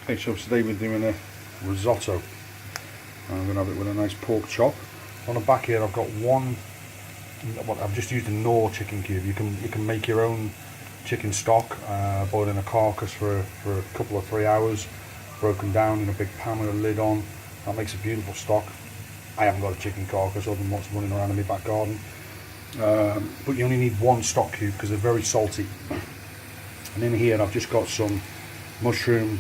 Okay, so today we're doing a risotto. I'm going to have it with a nice pork chop. On the back here I've got one, I've just used a Knorr chicken cube. You can make your own chicken stock, boil in a carcass for a couple of 3 hours, broken down in a big pan with a lid on. That makes a beautiful stock. I haven't got a chicken carcass other than what's running around in my back garden. But you only need one stock cube because they're very salty. And in here I've just got some mushroom,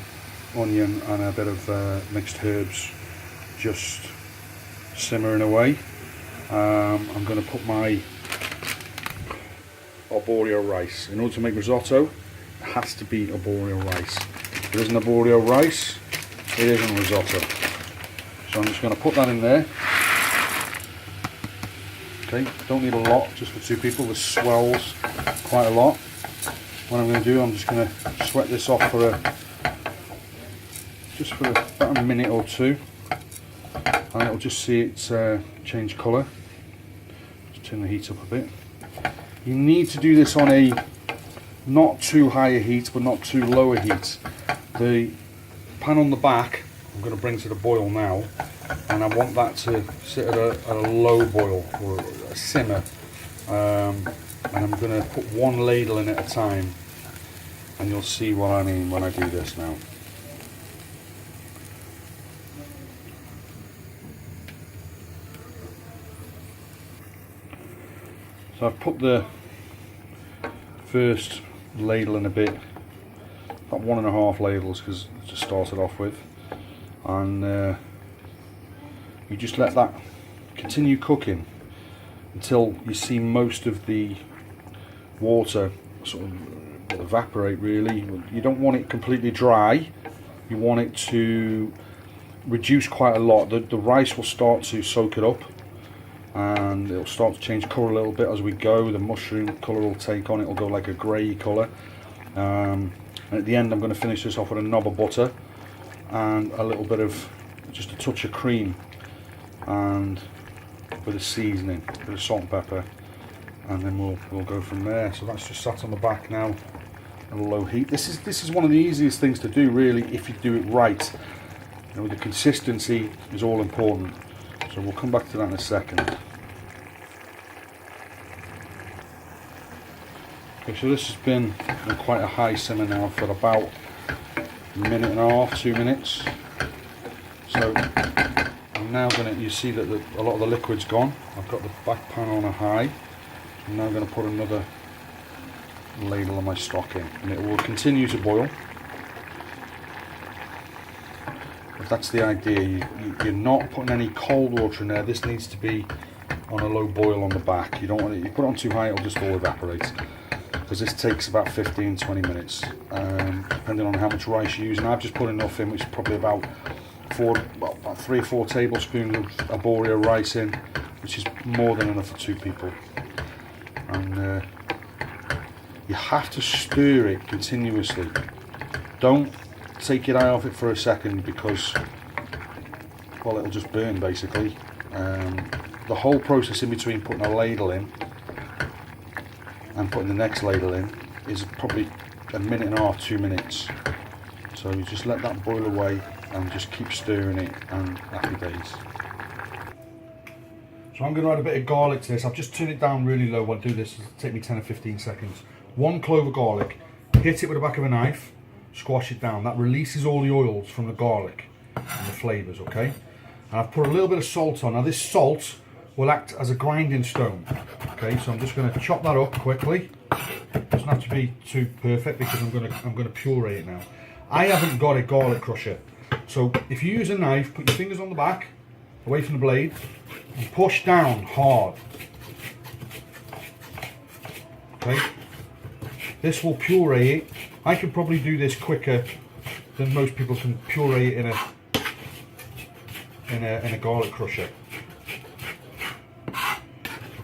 onion and a bit of mixed herbs just simmering away. I'm going to put my arborio rice. In order to make risotto, it has to be arborio rice. If it isn't arborio rice, it isn't risotto. So I'm just going to put that in there. Okay, don't need a lot, just for 2 people. This swells quite a lot. What I'm going to do, I'm just going to sweat this off for about a minute or 2, and it'll just see it change colour. Just turn the heat up a bit. You need to do this on a not too high a heat but not too low a heat. The pan on the back I'm going to bring to the boil now, and I want that to sit at a low boil or a simmer, and I'm going to put one ladle in at a time, and you'll see what I mean when I do this now. So I've put the first ladle in a bit, about 1.5 ladles because I just started off with, and you just let that continue cooking until you see most of the water sort of evaporate. Really, you don't want it completely dry, you want it to reduce quite a lot. The rice will start to soak it up and it'll start to change colour a little bit as we go. The mushroom colour will take on, it will go like a grey colour, and at the end I'm going to finish this off with a knob of butter and a little bit of just a touch of cream and a bit of seasoning, a bit of salt and pepper, and then we'll go from there. So that's just sat on the back now at a low heat. This is one of the easiest things to do really if you do it right. You know, the consistency is all important. So we'll come back to that in a second. Okay, so this has been on quite a high simmer now for about 1.5 minutes, 2 minutes. So I'm now going to, you see that a lot of the liquid's gone. I've got the back pan on a high. I'm now going to put another ladle of my stock in, and it will continue to boil. But that's the idea. You're not putting any cold water in there. This needs to be on a low boil on the back. You don't want it, you put it on too high, it'll just all evaporate. Because this takes about 15-20 minutes, depending on how much rice you use. And I've just put enough in, which is probably about 3 or 4 tablespoons of arborio rice in, which is more than enough for 2 people. And you have to stir it continuously. Don't take your eye off it for a second, because, well, it'll just burn basically. The whole process in between putting a ladle in and putting the next ladle in is probably 1.5 minutes, 2 minutes. So you just let that boil away and just keep stirring it, and happy days. So I'm going to add a bit of garlic to this. I've just turned it down really low. I'll do this, it'll take me 10 or 15 seconds. 1 clove of garlic, hit it with the back of a knife, squash it down. That releases all the oils from the garlic and the flavours, okay? And I've put a little bit of salt on. Now this salt will act as a grinding stone, okay? So I'm just going to chop that up quickly. It doesn't have to be too perfect because I'm going to puree it now. I haven't got a garlic crusher, so if you use a knife, put your fingers on the back, away from the blade, and push down hard. Okay, this will puree it. I could probably do this quicker than most people can puree it in a garlic crusher.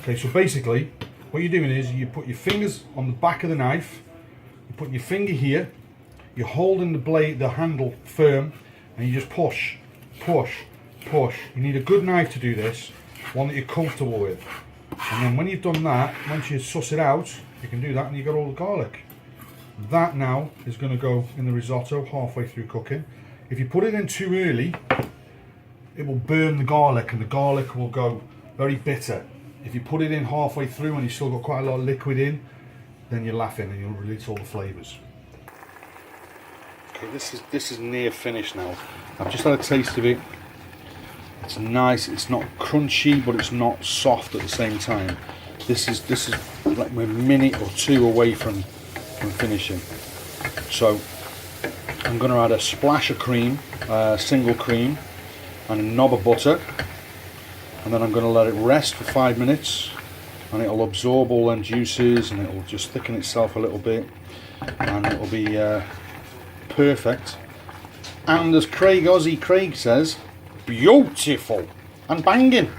Okay, so basically what you're doing is you put your fingers on the back of the knife, you put your finger here, you're holding the blade, the handle firm, and you just push, push, push. You need a good knife to do this, one that you're comfortable with. And then when you've done that, once you suss it out, you can do that and you've got all the garlic. That now is going to go in the risotto halfway through cooking. If you put it in too early, it will burn the garlic and the garlic will go very bitter. If you put it in halfway through and you've still got quite a lot of liquid in, then you're laughing and you'll release all the flavours. Okay, this is near finished now. I've just had a taste of it. It's nice. It's not crunchy, but it's not soft at the same time. This is like a minute or two away from finishing. So I'm going to add a splash of cream, single cream, and a knob of butter, and then I'm going to let it rest for 5 minutes, and it'll absorb all them juices and it'll just thicken itself a little bit, and it'll be perfect. And as Aussie Craig says, beautiful and banging,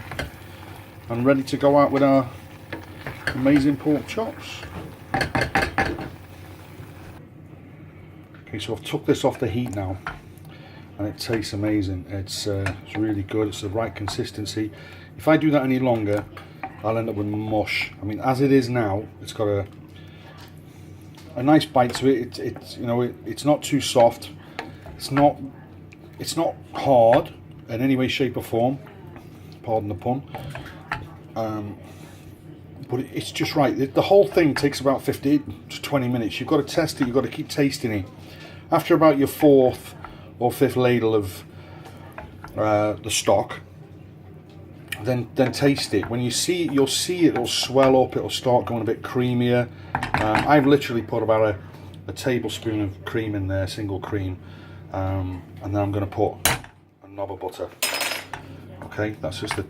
and ready to go out with our amazing pork chops. Okay, so I've took this off the heat now, and it tastes amazing. It's really good. It's the right consistency. If I do that any longer, I'll end up with mush. I mean, as it is now, it's got a nice bite to it. It's not too soft. It's not hard in any way, shape or form, pardon the pun, but it's just right. The whole thing takes about 15 to 20 minutes. You've got to test it, you've got to keep tasting it. After about your 4th or 5th ladle of the stock, then taste it. When you see it, you'll see it'll swell up, it'll start going a bit creamier. I've literally put about a tablespoon of cream in there, single cream, and then I'm going to put a knob of butter. Okay, that's just a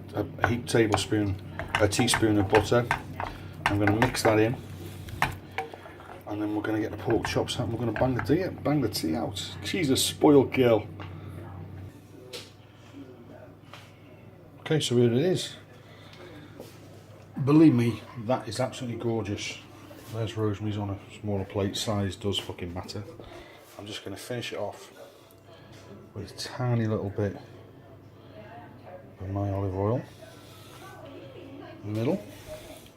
teaspoon of butter. I'm going to mix that in, and then we're going to get the pork chops out and we're going to bang the tea out. She's a spoiled girl. Okay, so here it is. Believe me, that is absolutely gorgeous. There's Rosemary's on a smaller plate. Size does fucking matter. I'm just going to finish it off with a tiny little bit of my olive oil in the middle.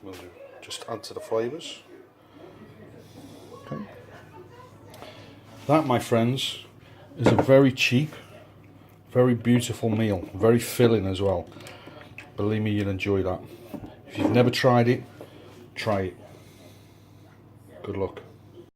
We'll just add to the flavours. Okay. That, my friends, is a very cheap, very beautiful meal. Very filling as well. Believe me, you'll enjoy that. If you've never tried it, try it. Good luck.